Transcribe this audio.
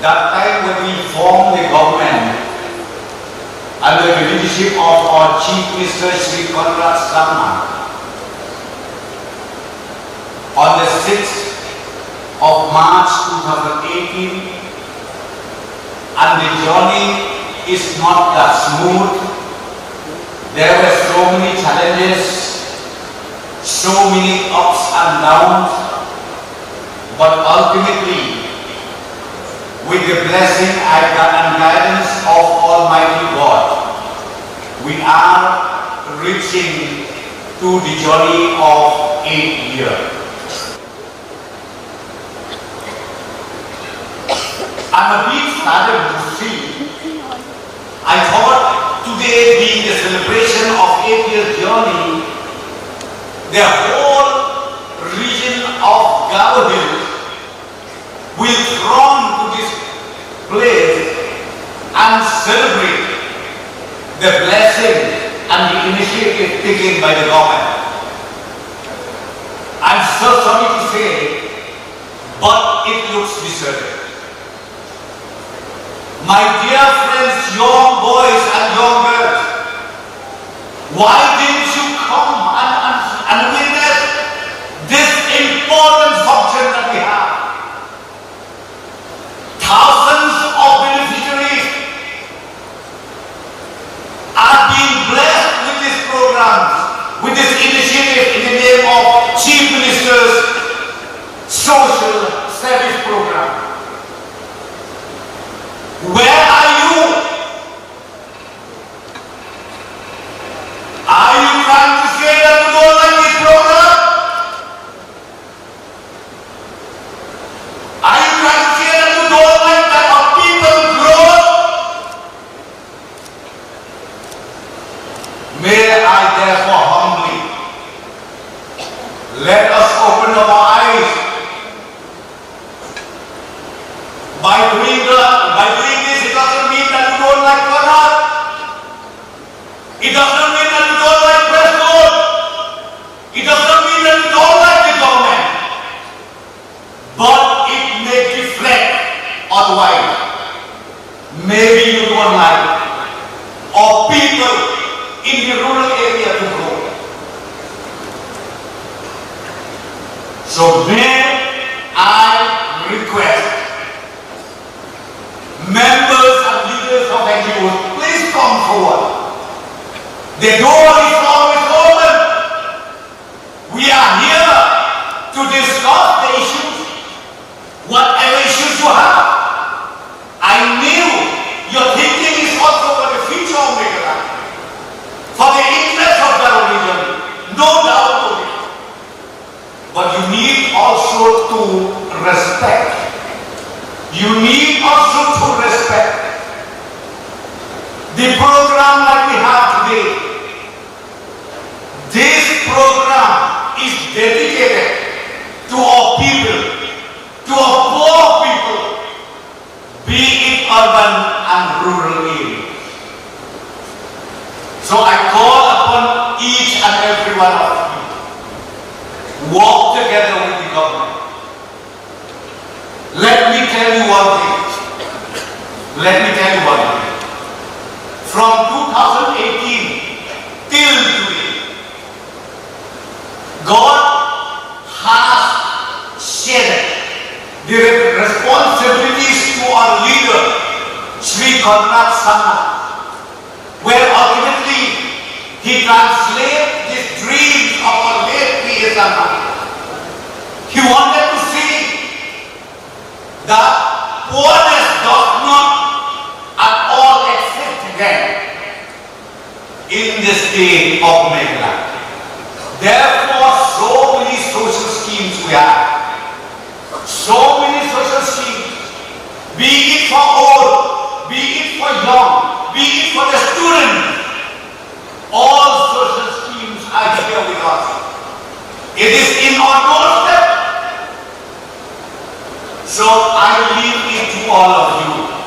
that time when we formed the government under the leadership of our Chief Minister Sri Sawa, on the 6th of March 2018, and the journey is not that smooth. There were so many challenges, so many ups and downs, but ultimately, with the blessing and guidance of Almighty God, we are reaching to the journey of 8 years. I'm a bit saddened to see. I thought today being the celebration of 8 years journey, the whole region of Garo will throng to this place and celebrate the blessing and the initiative taken by the government. I'm so sorry to say, but it looks deserted. My dear friends, young boys and young girls, why didn't you come and witness this important function that we have? Thousands of beneficiaries are being blessed with these programs, with this initiative in the name of Chief Minister's Social Service Program. Where are you? Are you trying to say that you don't like this program? Are you trying to say that you don't like that our people grow? May I therefore humbly let us open our eyes by doing this. It doesn't mean that you don't like Karnat. It doesn't mean that you don't like Praston. It doesn't mean that you don't like the government. But it may reflect otherwise. Maybe you don't like or people in the rural area to grow. So may I request members and leaders of NGOs, please come forward. The door is always open. We are here to discuss the issues, whatever issues you have. I knew your thinking is also for the future of Meghalaya, for the interest of the region, no doubt of it. But you need also to respect. You need also to respect the program that we have today. This program is dedicated to our people, to our poor people, be it urban and rural areas. So I call upon each and every one of you, work together with the government. Let me tell you one thing. From 2018 till today, God has shared the responsibilities to our leader, Sri Sawa, where ultimately he translated these dreams of our late PSM. He wanted to see that poorness does not at all exist again in the state of Meghalaya. Therefore, so many social schemes we have. So many social schemes, be it for old, be it for young, be it for the students. All social schemes are here with us. It is in our doorstep. So I leave it to all of you.